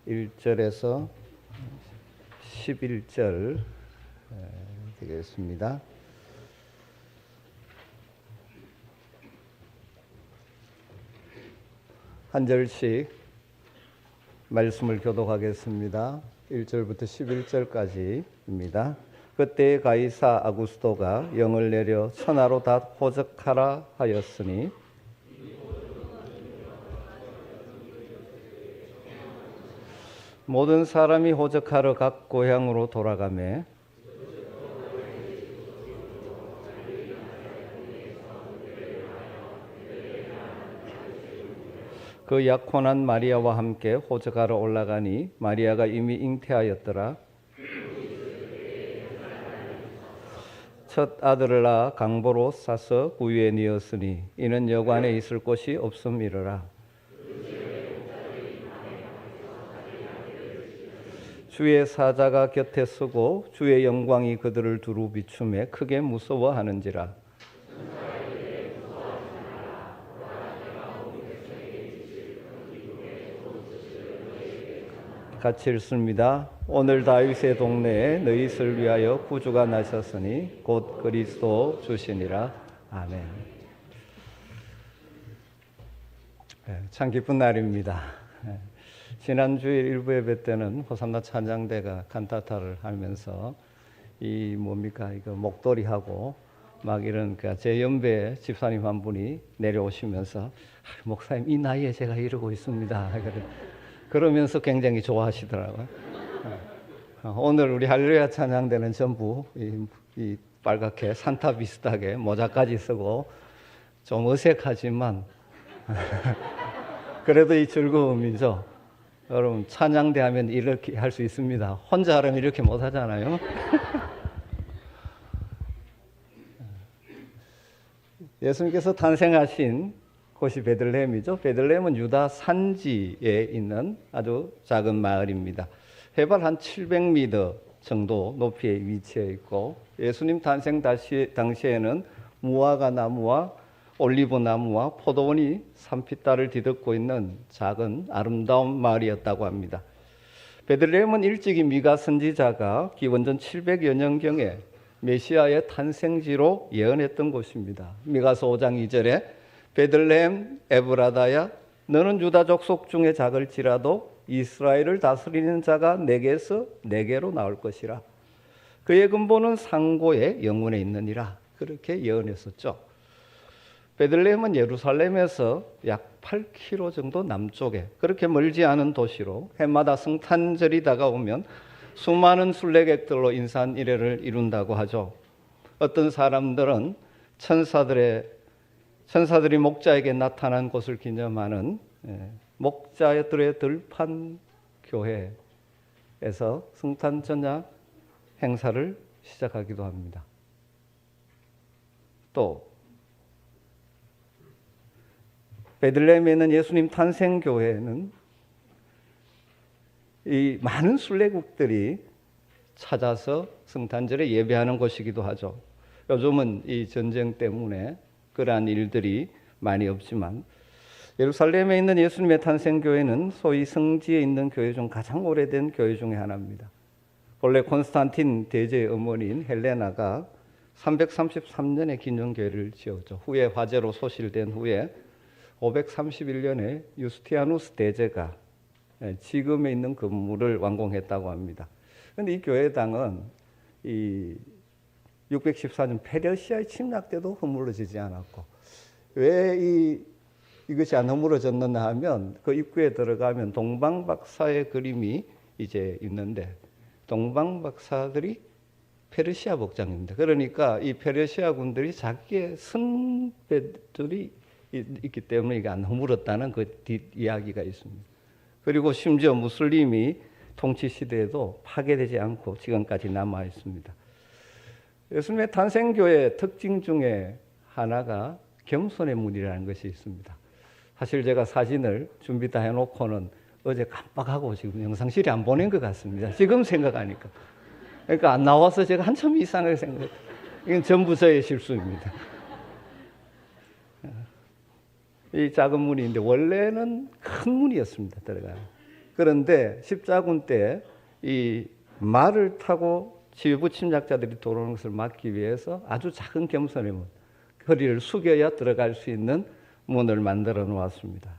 1절에서 11절 되겠습니다. 한 절씩 말씀을 교독하겠습니다. 1절부터 11절까지입니다. 그때 가이사 아구스토가 영을 내려 천하로 다 호적하라 하였으니 모든 사람이 호적하러 각 고향으로 돌아가매 그 약혼한 마리아와 함께 호적하러 올라가니 마리아가 이미 잉태하였더라. 첫 아들을 낳아 강보로 싸서 구유에 뉘었으니 이는 여관에 있을 곳이 없음이러라. 주의 사자가 곁에 서고 주의 영광이 그들을 두루 비추매 크게 무서워하는지라. 같이 읽습니다. 오늘 다윗의 동네에 너희를 위하여 구주가 나셨으니 곧 그리스도 주시니라. 아멘. 참 기쁜 날입니다. 지난 주일 일부 예배 때는 호산나 찬양대가 칸타타를 하면서 이거 목도리하고 막 이런 제 연배 집사님 한 분이 내려오시면서 목사님 이 나이에 제가 이러고 있습니다. 그러면서 굉장히 좋아하시더라고요. 오늘 우리 할렐루야 찬양대는 전부 이 빨갛게 산타 비슷하게 모자까지 쓰고 좀 어색하지만 그래도 이 즐거움이죠. 여러분 찬양대 하면 이렇게 할 수 있습니다. 혼자 하려면 이렇게 못 하잖아요. 예수님께서 탄생하신 곳이 베들레헴이죠. 베들레헴은 유다 산지에 있는 아주 작은 마을입니다. 해발 한 700m 정도 높이에 위치해 있고 예수님 탄생 당시에는 무화과 나무와 올리브 나무와 포도원이 산깃달을 뒤덮고 있는 작은 아름다운 마을이었다고 합니다. 베들레헴은 일찍이 미가 선지자가 기원전 700여 년경에 메시아의 탄생지로 예언했던 곳입니다. 미가서 5장 2절에 베들레헴 에브라다야 너는 유다 족속 중에 작을지라도 이스라엘을 다스리는 자가 내게서 내게로 나올 것이라. 그의 근본은 상고의 영혼에 있느니라. 그렇게 예언했었죠. 베들레헴은 예루살렘에서 약 8km 정도 남쪽에 그렇게 멀지 않은 도시로 해마다 성탄절이 다가오면 수많은 순례객들로 인산이례를 이룬다고 하죠. 어떤 사람들은 천사들이 목자에게 나타난 것을 기념하는 목자들의 들판 교회에서 성탄 전야 행사를 시작하기도 합니다. 또 베들레헴에 있는 예수님 탄생교회는 이 많은 순례국들이 찾아서 성탄절에 예배하는 곳이기도 하죠. 요즘은 이 전쟁 때문에 그러한 일들이 많이 없지만 예루살렘에 있는 예수님의 탄생교회는 소위 성지에 있는 교회 중 가장 오래된 교회 중에 하나입니다. 본래 콘스탄틴 대제의 어머니인 헬레나가 333년에 기념교회를 지었죠. 후에 화재로 소실된 후에 531년에 유스티아누스 대제가 지금에 있는 건물을 완공했다고 합니다. 그런데 이 교회당은 614년 페르시아의 침략 때도 허물어지지 않았고 왜 이것이 안 허물어졌느냐 하면 그 입구에 들어가면 동방박사의 그림이 이제 있는데 동방박사들이 페르시아 복장입니다. 그러니까 이 페르시아 군들이 자기의 선배들이 있기 때문에 이게 안 허물었다는 그 뒷이야기가 있습니다. 그리고 심지어 무슬림이 통치 시대에도 파괴되지 않고 지금까지 남아 있습니다. 예수님의 탄생교회의 특징 중에 하나가 겸손의 문이라는 것이 있습니다. 사실 제가 사진을 준비 다 해놓고는 어제 깜빡하고 지금 영상실에 안 보낸 것 같습니다. 지금 생각하니까. 그러니까 안 나와서 제가 한참 이상하게 생각해요. 이건 전부 저의 실수입니다. 이 작은 문인데 원래는 큰 문이었습니다. 들어가요. 그런데 십자군 때 이 말을 타고 지휘부 침략자들이 들어오는 것을 막기 위해서 아주 작은 겸손의 문, 허리를 숙여야 들어갈 수 있는 문을 만들어 놓았습니다.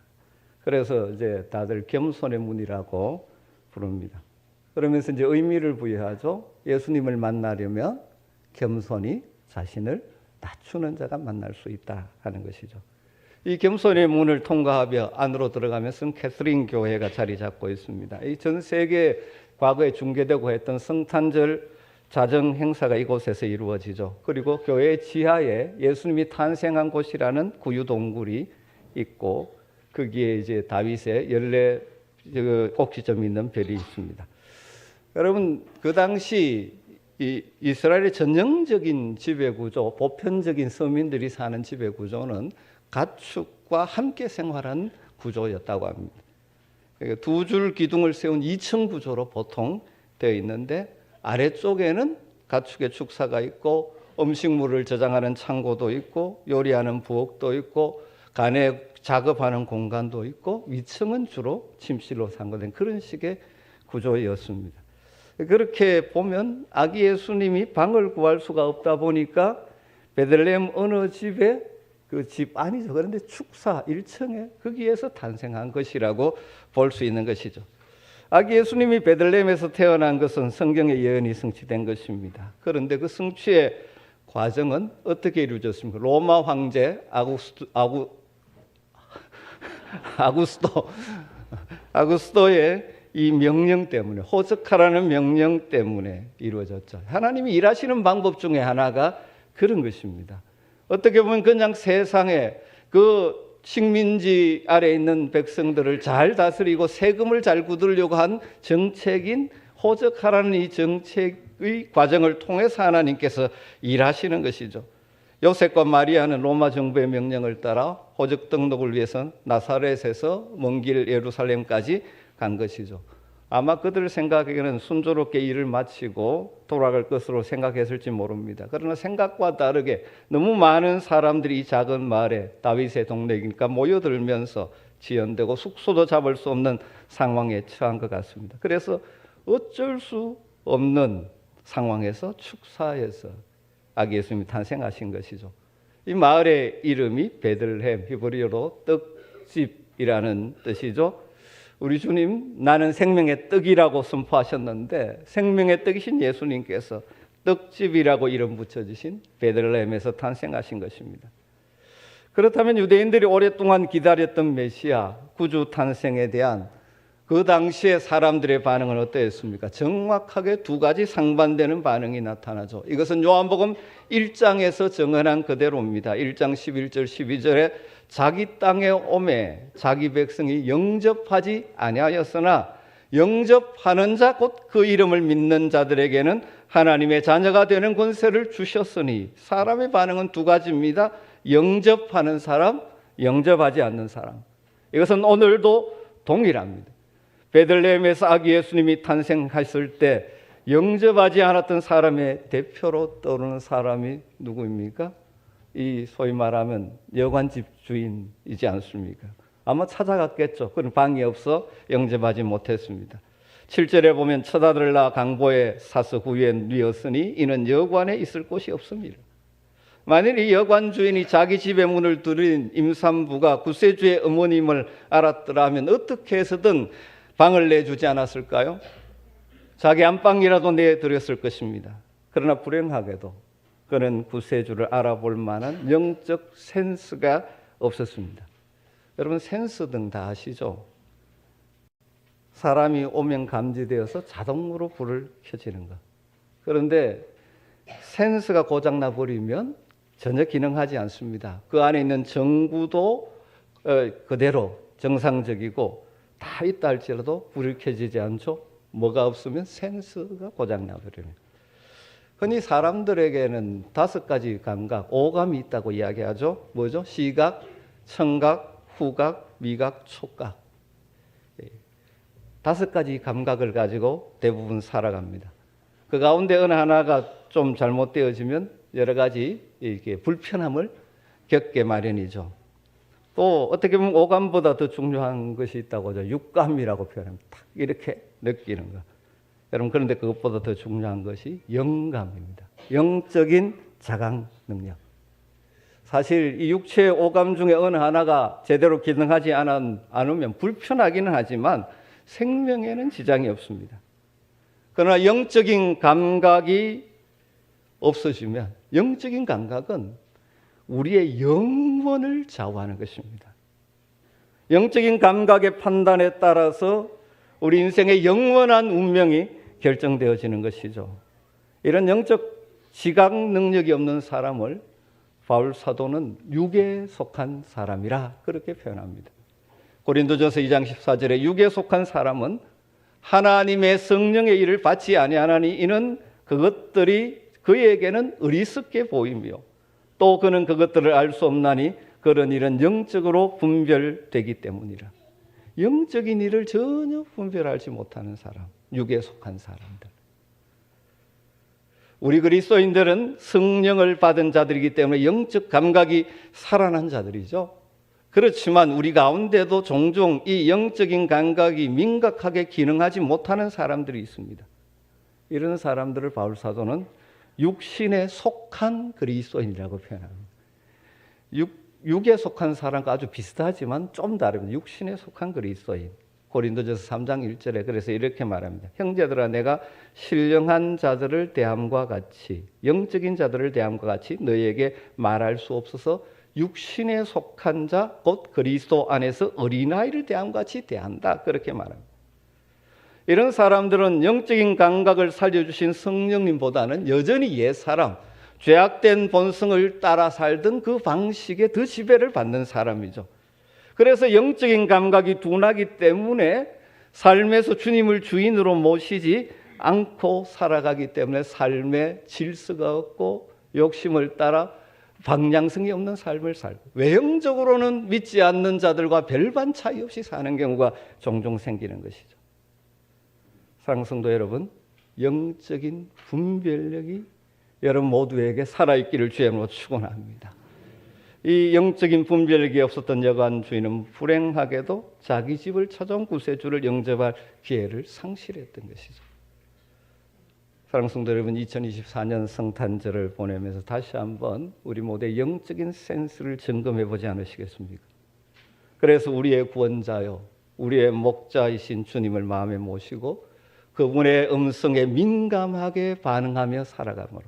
그래서 이제 다들 겸손의 문이라고 부릅니다. 그러면서 이제 의미를 부여하죠. 예수님을 만나려면 겸손히 자신을 낮추는 자가 만날 수 있다 하는 것이죠. 이 겸손의 문을 통과하며 안으로 들어가면 성 캐서린 교회가 자리 잡고 있습니다. 이 전 세계 과거에 중계되고 했던 성탄절 자정 행사가 이곳에서 이루어지죠. 그리고 교회 지하에 예수님이 탄생한 곳이라는 구유동굴이 있고 거기에 이제 다윗의 14 꼭지점이 있는 별이 있습니다. 여러분, 그 당시 이 이스라엘의 전형적인 지배구조, 보편적인 서민들이 사는 지배구조는 가축과 함께 생활한 구조였다고 합니다. 두 줄 기둥을 세운 2층 구조로 보통 되어 있는데 아래쪽에는 가축의 축사가 있고 음식물을 저장하는 창고도 있고 요리하는 부엌도 있고 간에 작업하는 공간도 있고 위층은 주로 침실로 삼거든 그런 식의 구조였습니다. 그렇게 보면 아기 예수님이 방을 구할 수가 없다 보니까 베들레헴 어느 집에 그 집 아니죠. 그런데 축사 1층에 거기에서 탄생한 것이라고 볼 수 있는 것이죠. 아기 예수님이 베들레헴에서 태어난 것은 성경의 예언이 성취된 것입니다. 그런데 그 성취의 과정은 어떻게 이루어졌습니까? 로마 황제 아구스토의 이 명령 때문에, 호적하라는 명령 때문에 이루어졌죠. 하나님이 일하시는 방법 중에 하나가 그런 것입니다. 어떻게 보면 그냥 세상에 그 식민지 아래 있는 백성들을 잘 다스리고 세금을 잘 굳으려고 한 정책인 호적하라는 이 정책의 과정을 통해서 하나님께서 일하시는 것이죠. 요셉과 마리아는 로마 정부의 명령을 따라 호적 등록을 위해서 나사렛에서 먼 길 예루살렘까지 간 것이죠. 아마 그들 생각에는 순조롭게 일을 마치고 돌아갈 것으로 생각했을지 모릅니다. 그러나 생각과 다르게 너무 많은 사람들이 이 작은 마을에 다윗의 동네이니까 모여들면서 지연되고 숙소도 잡을 수 없는 상황에 처한 것 같습니다. 그래서 어쩔 수 없는 상황에서 축사에서 아기 예수님이 탄생하신 것이죠. 이 마을의 이름이 베들레헴, 히브리어로 떡집이라는 뜻이죠. 우리 주님 나는 생명의 떡이라고 선포하셨는데 생명의 떡이신 예수님께서 떡집이라고 이름 붙여주신 베들레헴에서 탄생하신 것입니다. 그렇다면 유대인들이 오랫동안 기다렸던 메시아 구주 탄생에 대한 그 당시의 사람들의 반응은 어떠했습니까? 정확하게 두 가지 상반되는 반응이 나타나죠. 이것은 요한복음 1장에서 정언한 그대로입니다. 1장 11절 12절에 자기 땅에 오매 자기 백성이 영접하지 아니하였으나 영접하는 자 곧 그 이름을 믿는 자들에게는 하나님의 자녀가 되는 권세를 주셨으니 사람의 반응은 두 가지입니다. 영접하는 사람, 영접하지 않는 사람. 이것은 오늘도 동일합니다. 베들레헴에서 아기 예수님이 탄생했을 때 영접하지 않았던 사람의 대표로 떠오르는 사람이 누구입니까? 이 소위 말하면 여관집 주인이지 않습니까? 아마 찾아갔겠죠. 그런 방이 없어 영접하지 못했습니다. 7절에 보면 처자들라 강보에 사서 구유에 누웠으니 이는 여관에 있을 곳이 없습니다. 만일 이 여관 주인이 자기 집의 문을 두드린 임산부가 구세주의 어머님을 알았더라면 어떻게 해서든 방을 내주지 않았을까요? 자기 안방이라도 내드렸을 것입니다. 그러나 불행하게도 그는 구세주를 알아볼 만한 영적 센스가 없었습니다. 여러분 센스 등 다 아시죠? 사람이 오면 감지되어서 자동으로 불을 켜지는 것. 그런데 센스가 고장나 버리면 전혀 기능하지 않습니다. 그 안에 있는 전구도 그대로 정상적이고 다 있다 할지라도 불이 켜지지 않죠. 뭐가 없으면 센스가 고장나 버립니다. 흔히 사람들에게는 5가지 감각, 오감이 있다고 이야기하죠. 뭐죠? 시각, 청각, 후각, 미각, 촉각. 5가지 감각을 가지고 대부분 살아갑니다. 그 가운데 어느 하나가 좀 잘못되어지면 여러 가지 이렇게 불편함을 겪게 마련이죠. 또 어떻게 보면 오감보다 더 중요한 것이 있다고 하죠. 육감이라고 표현합니다. 딱 이렇게 느끼는 것. 여러분, 그런데 그것보다 더 중요한 것이 영감입니다. 영적인 자각 능력. 사실 이 육체의 오감 중에 어느 하나가 제대로 기능하지 않으면 불편하기는 하지만 생명에는 지장이 없습니다. 그러나 영적인 감각이 없어지면, 영적인 감각은 우리의 영혼을 좌우하는 것입니다. 영적인 감각의 판단에 따라서 우리 인생의 영원한 운명이 결정되어지는 것이죠. 이런 영적 지각 능력이 없는 사람을 바울 사도는 육에 속한 사람이라 그렇게 표현합니다. 고린도전서 2장 14절에 육에 속한 사람은 하나님의 성령의 일을 받지 아니하나니 이는 그것들이 그에게는 어리석게 보이며 또 그는 그것들을 알 수 없나니 그런 일은 영적으로 분별되기 때문이라. 영적인 일을 전혀 분별하지 못하는 사람, 육에 속한 사람들. 우리 그리스도인들은 성령을 받은 자들이기 때문에 영적 감각이 살아난 자들이죠. 그렇지만 우리 가운데도 종종 이 영적인 감각이 민감하게 기능하지 못하는 사람들이 있습니다. 이런 사람들을 바울 사도는 육신에 속한 그리스도인이라고 표현합니다. 육에 속한 사람과 아주 비슷하지만 좀 다릅니다. 육신에 속한 그리스도인. 고린도전서 3장 1절에 그래서 이렇게 말합니다. 형제들아, 내가 신령한 자들을 대함과 같이, 영적인 자들을 대함과 같이 너희에게 말할 수 없어서 육신에 속한 자 곧 그리스도 안에서 어린아이를 대함과 같이 대한다. 그렇게 말합니다. 이런 사람들은 영적인 감각을 살려주신 성령님보다는 여전히 옛사람, 죄악된 본성을 따라 살던 그 방식에 더 지배를 받는 사람이죠. 그래서 영적인 감각이 둔하기 때문에 삶에서 주님을 주인으로 모시지 않고 살아가기 때문에 삶의 질서가 없고 욕심을 따라 방향성이 없는 삶을 살고 외형적으로는 믿지 않는 자들과 별반 차이 없이 사는 경우가 종종 생기는 것이죠. 사랑하는 성도 여러분, 영적인 분별력이 여러분 모두에게 살아있기를 주의 이름으로 축원합니다. 이 영적인 분별력이 없었던 여관 주인은 불행하게도 자기 집을 찾아온 구세주를 영접할 기회를 상실했던 것이죠. 사랑하는 성도 여러분, 2024년 성탄절을 보내면서 다시 한번 우리 모두의 영적인 센스를 점검해 보지 않으시겠습니까? 그래서 우리의 구원자요, 우리의 목자이신 주님을 마음에 모시고 그분의 음성에 민감하게 반응하며 살아가므로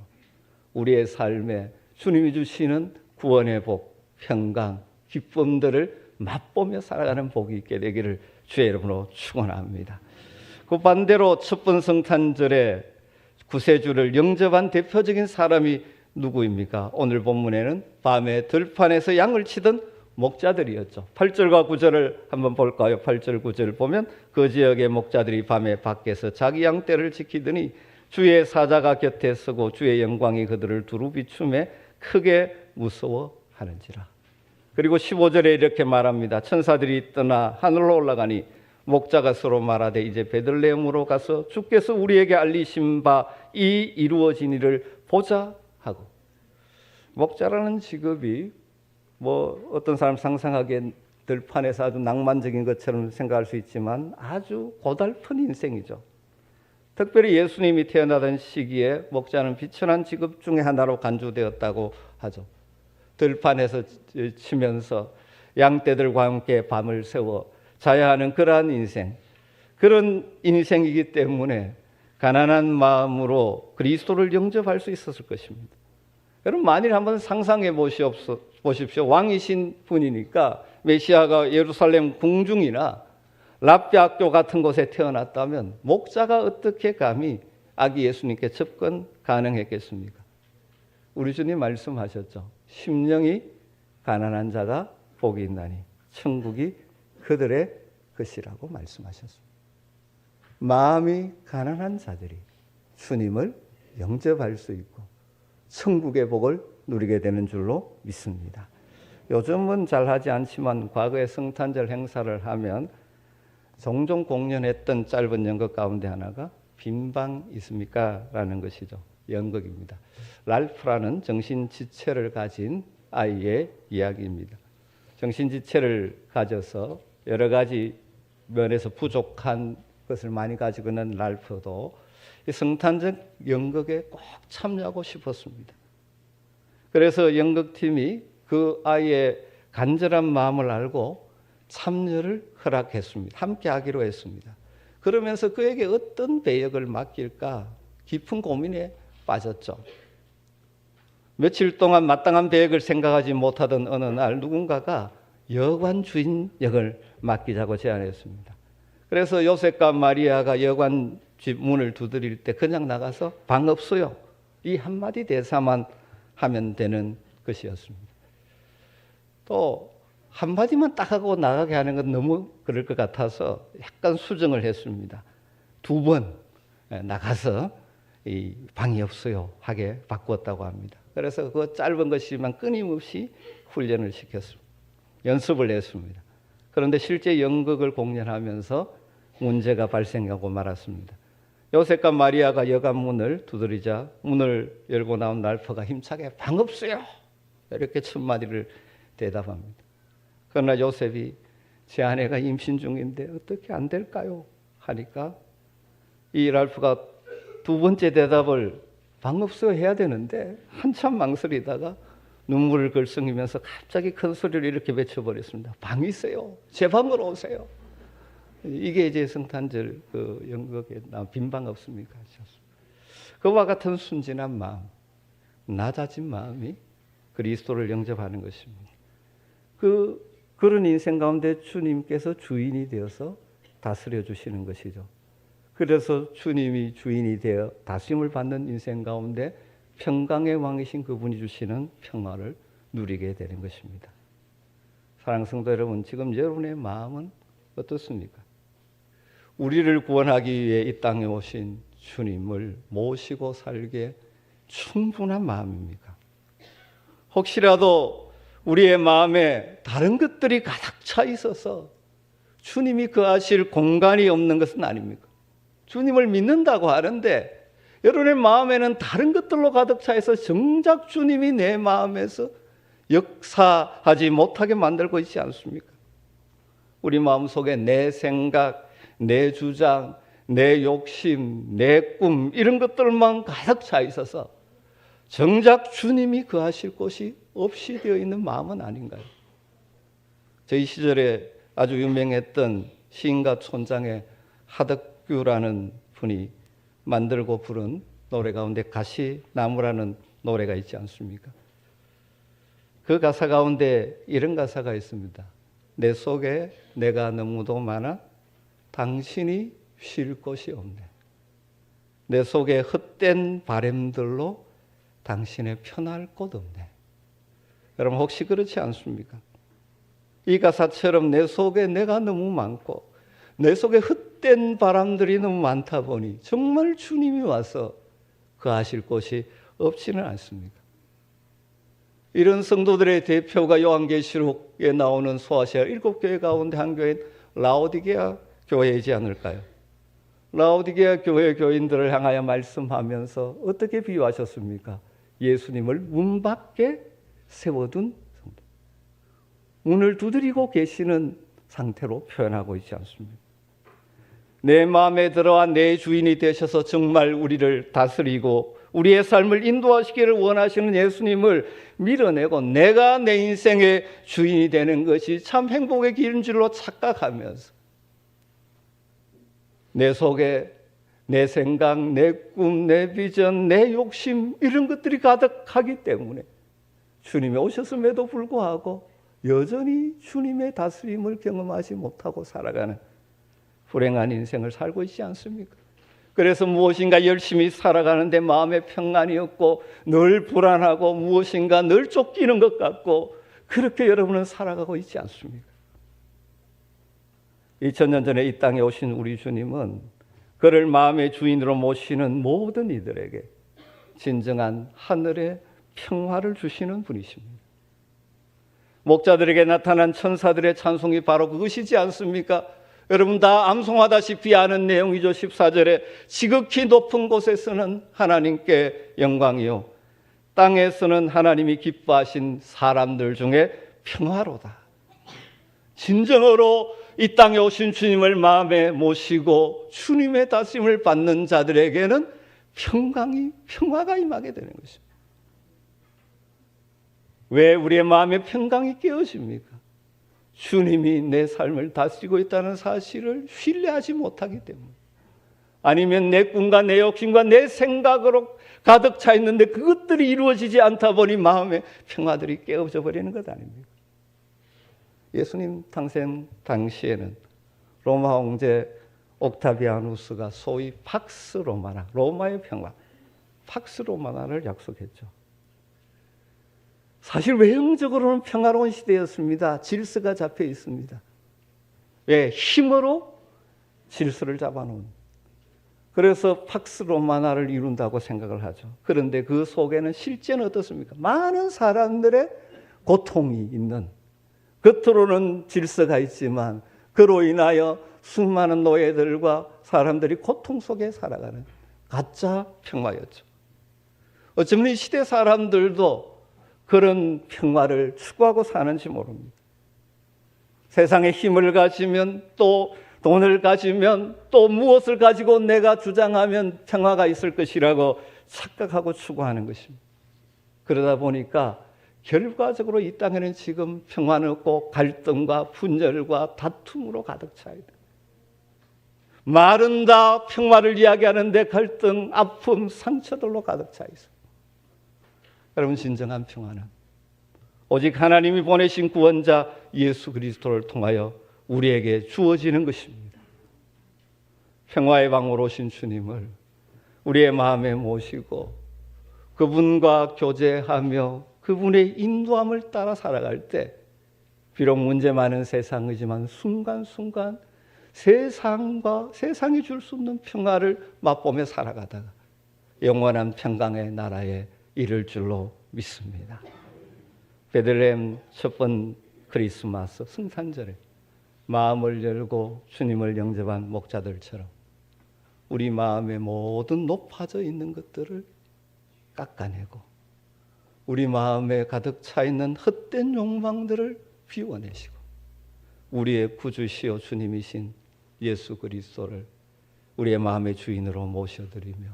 우리의 삶에 주님이 주시는 구원의 복, 평강, 기쁨들을 맛보며 살아가는 복이 있게 되기를 주의 이름으로 축원합니다. 그 반대로 첫번 성탄절에 구세주를 영접한 대표적인 사람이 누구입니까? 오늘 본문에는 밤에 들판에서 양을 치던 목자들이었죠. 8절과 9절을 한번 볼까요? 8절 9절을 보면 그 지역의 목자들이 밤에 밖에서 자기 양떼를 지키더니 주의 사자가 곁에 서고 주의 영광이 그들을 두루 비추매 크게 무서워하는지라. 그리고 15절에 이렇게 말합니다. 천사들이 떠나 하늘로 올라가니 목자가 서로 말하되 이제 베들레헴으로 가서 주께서 우리에게 알리신 바 이 이루어진 일을 보자 하고. 목자라는 직업이 어떤 사람 상상하기엔 들판에서 아주 낭만적인 것처럼 생각할 수 있지만 아주 고달픈 인생이죠. 특별히 예수님이 태어나던 시기에 목자는 비천한 직업 중에 하나로 간주되었다고 하죠. 들판에서 치면서 양떼들과 함께 밤을 새워 자야 하는 그러한 인생, 그런 인생이기 때문에 가난한 마음으로 그리스도를 영접할 수 있었을 것입니다. 여러분, 만일 한번 상상해 보십시오. 왕이신 분이니까 메시아가 예루살렘 궁중이나 랍비학교 같은 곳에 태어났다면 목자가 어떻게 감히 아기 예수님께 접근 가능했겠습니까? 우리 주님 말씀하셨죠. 심령이 가난한 자가 복이 있나니 천국이 그들의 것이라고 말씀하셨습니다. 마음이 가난한 자들이 주님을 영접할 수 있고 천국의 복을 누리게 되는 줄로 믿습니다. 요즘은 잘하지 않지만 과거에 성탄절 행사를 하면 종종 공연했던 짧은 연극 가운데 하나가 빈방 있습니까? 라는 것이죠. 연극입니다. 랄프라는 정신지체를 가진 아이의 이야기입니다. 정신지체를 가져서 여러 가지 면에서 부족한 것을 많이 가지고 있는 랄프도 이 성탄절 연극에 꼭 참여하고 싶었습니다. 그래서 연극팀이 그 아이의 간절한 마음을 알고 참여를 허락했습니다. 함께 하기로 했습니다. 그러면서 그에게 어떤 배역을 맡길까 깊은 고민에 빠졌죠. 며칠 동안 마땅한 배역을 생각하지 못하던 어느 날 누군가가 여관 주인 역을 맡기자고 제안했습니다. 그래서 요셉과 마리아가 여관 집 문을 두드릴 때 그냥 나가서 방 없어요, 이 한마디 대사만 하면 되는 것이었습니다. 또 한마디만 딱 하고 나가게 하는 건 너무 그럴 것 같아서 약간 수정을 했습니다. 2번 나가서 이 방이 없어요 하게 바꾸었다고 합니다. 그래서 그 짧은 것이지만 끊임없이 훈련을 시켰습니다. 연습을 했습니다. 그런데 실제 연극을 공연하면서 문제가 발생하고 말았습니다. 요셉과 마리아가 여관 문을 두드리자 문을 열고 나온 랄프가 힘차게 방 없어요 이렇게 첫 마디를 대답합니다. 그러나 요셉이 제 아내가 임신 중인데 어떻게 안 될까요? 하니까 이 랄프가 2번째 대답을 방 없어요 해야 되는데 한참 망설이다가 눈물을 글썽이면서 갑자기 큰 소리를 이렇게 외쳐버렸습니다. 방이 있어요. 제 방으로 오세요. 이게 이제 성탄절 그 연극에 나온 빈 방 없습니까? 그와 같은 순진한 마음, 낮아진 마음이 그리스도를 영접하는 것입니다. 그런 인생 가운데 주님께서 주인이 되어서 다스려 주시는 것이죠. 그래서 주님이 주인이 되어 다스림을 받는 인생 가운데 평강의 왕이신 그분이 주시는 평화를 누리게 되는 것입니다. 사랑하는 성도 여러분, 지금 여러분의 마음은 어떻습니까? 우리를 구원하기 위해 이 땅에 오신 주님을 모시고 살기에 충분한 마음입니까? 혹시라도 우리의 마음에 다른 것들이 가득 차 있어서 주님이 거하실 공간이 없는 것은 아닙니까? 주님을 믿는다고 하는데 여러분의 마음에는 다른 것들로 가득 차 있어 정작 주님이 내 마음에서 역사하지 못하게 만들고 있지 않습니까? 우리 마음속에 내 생각, 내 주장, 내 욕심, 내 꿈 이런 것들만 가득 차 있어서 정작 주님이 거하실 곳이 없이 되어 있는 마음은 아닌가요? 저희 시절에 아주 유명했던 시인가 촌장의 하덕규라는 분이 만들고 부른 노래 가운데 가시나무라는 노래가 있지 않습니까? 그 가사 가운데 이런 가사가 있습니다. 내 속에 내가 너무도 많아 당신이 쉴 곳이 없네. 내 속에 헛된 바램들로 당신의 편할 곳 없네. 여러분 혹시 그렇지 않습니까? 이 가사처럼 내 속에 내가 너무 많고 내 속에 헛된 바람들이 너무 많다 보니 정말 주님이 와서 거하실 곳이 없지는 않습니까? 이런 성도들의 대표가 요한계시록에 나오는 소아시아 7교회 가운데 한 교회인 라오디게아 교회이지 않을까요? 라오디게아 교회 교인들을 향하여 말씀하면서 어떻게 비유하셨습니까? 예수님을 문 밖에 세워둔 성도, 문을 두드리고 계시는 상태로 표현하고 있지 않습니까? 내 마음에 들어와 내 주인이 되셔서 정말 우리를 다스리고 우리의 삶을 인도하시기를 원하시는 예수님을 밀어내고 내가 내 인생의 주인이 되는 것이 참 행복의 길인 줄로 착각하면서 내 속에 내 생각, 내 꿈, 내 비전, 내 욕심 이런 것들이 가득하기 때문에 주님이 오셨음에도 불구하고 여전히 주님의 다스림을 경험하지 못하고 살아가는 불행한 인생을 살고 있지 않습니까? 그래서 무엇인가 열심히 살아가는데 마음에 평안이 없고 늘 불안하고 무엇인가 늘 쫓기는 것 같고 그렇게 여러분은 살아가고 있지 않습니까? 2000년 전에 이 땅에 오신 우리 주님은 그를 마음의 주인으로 모시는 모든 이들에게 진정한 하늘의 평화를 주시는 분이십니다. 목자들에게 나타난 천사들의 찬송이 바로 그것이지 않습니까? 여러분 다 암송하다시피 아는 내용이죠. 14절에 지극히 높은 곳에서는 하나님께 영광이요 땅에서는 하나님이 기뻐하신 사람들 중에 평화로다. 진정으로 이 땅에 오신 주님을 마음에 모시고 주님의 다스림을 받는 자들에게는 평화가 임하게 되는 것입니다. 왜 우리의 마음에 평강이 깨어집니까? 주님이 내 삶을 다스리고 있다는 사실을 신뢰하지 못하기 때문에, 아니면 내 꿈과 내 욕심과 내 생각으로 가득 차 있는데 그것들이 이루어지지 않다 보니 마음의 평화들이 깨어져 버리는 것 아닙니까? 예수님 탄생 당시에는 로마 황제 옥타비아누스가 소위 팍스 로마나, 로마의 평화, 팍스 로마나를 약속했죠. 사실 외형적으로는 평화로운 시대였습니다. 질서가 잡혀 있습니다. 왜? 힘으로 질서를 잡아놓은. 그래서 팍스 로마나를 이룬다고 생각을 하죠. 그런데 그 속에는 실제는 어떻습니까? 많은 사람들의 고통이 있는, 겉으로는 질서가 있지만 그로 인하여 수많은 노예들과 사람들이 고통 속에 살아가는 가짜 평화였죠. 어쩌면 이 시대 사람들도 그런 평화를 추구하고 사는지 모릅니다. 세상에 힘을 가지면, 또 돈을 가지면, 또 무엇을 가지고 내가 주장하면 평화가 있을 것이라고 착각하고 추구하는 것입니다. 그러다 보니까 결과적으로 이 땅에는 지금 평화는 없고 갈등과 분열과 다툼으로 가득 차 있다. 말은 다 평화를 이야기하는데 갈등, 아픔, 상처들로 가득 차 있어. 여러분, 진정한 평화는 오직 하나님이 보내신 구원자 예수 그리스도를 통하여 우리에게 주어지는 것입니다. 평화의 방으로 오신 주님을 우리의 마음에 모시고 그분과 교제하며 그분의 인도함을 따라 살아갈 때, 비록 문제 많은 세상이지만 순간순간 세상이 줄 수 없는 평화를 맛보며 살아가다가 영원한 평강의 나라에 이를 줄로 믿습니다. 베들레헴 첫번 크리스마스 성탄절에 마음을 열고 주님을 영접한 목자들처럼 우리 마음의 모든 높아져 있는 것들을 깎아내고 우리 마음에 가득 차 있는 헛된 욕망들을 비워내시고 우리의 구주시오 주님이신 예수 그리스도를 우리의 마음의 주인으로 모셔드리며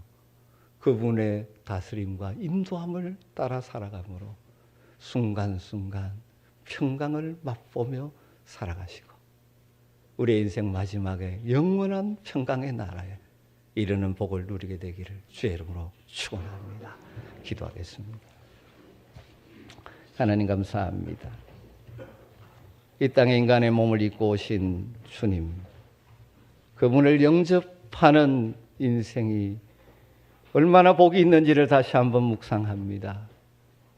그분의 다스림과 인도함을 따라 살아가므로 순간순간 평강을 맛보며 살아가시고 우리의 인생 마지막에 영원한 평강의 나라에 이르는 복을 누리게 되기를 주의 이름으로 축원합니다. 기도하겠습니다. 하나님 감사합니다. 이 땅에 인간의 몸을 입고 오신 주님, 그분을 영접하는 인생이 얼마나 복이 있는지를 다시 한번 묵상합니다.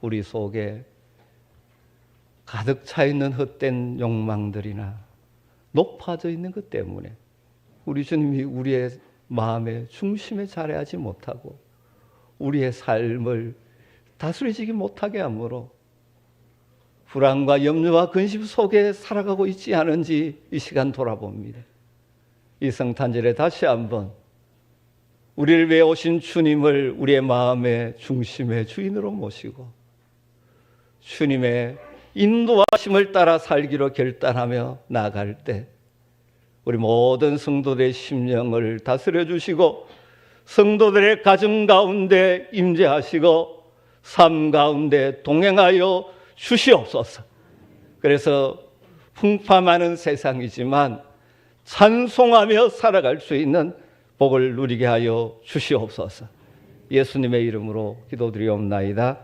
우리 속에 가득 차 있는 헛된 욕망들이나 높아져 있는 것 때문에 우리 주님이 우리의 마음의 중심에 자리하지 못하고 우리의 삶을 다스리지 못하게 하므로 불안과 염려와 근심 속에 살아가고 있지 않은지 이 시간 돌아봅니다. 이 성탄절에 다시 한번 우리를 위해 오신 주님을 우리의 마음의 중심의 주인으로 모시고 주님의 인도하심을 따라 살기로 결단하며 나아갈 때 우리 모든 성도들의 심령을 다스려 주시고 성도들의 가정 가운데 임재하시고 삶 가운데 동행하여 주시옵소서. 그래서 풍파많은 세상이지만 찬송하며 살아갈 수 있는 복을 누리게 하여 주시옵소서. 예수님의 이름으로 기도드리옵나이다.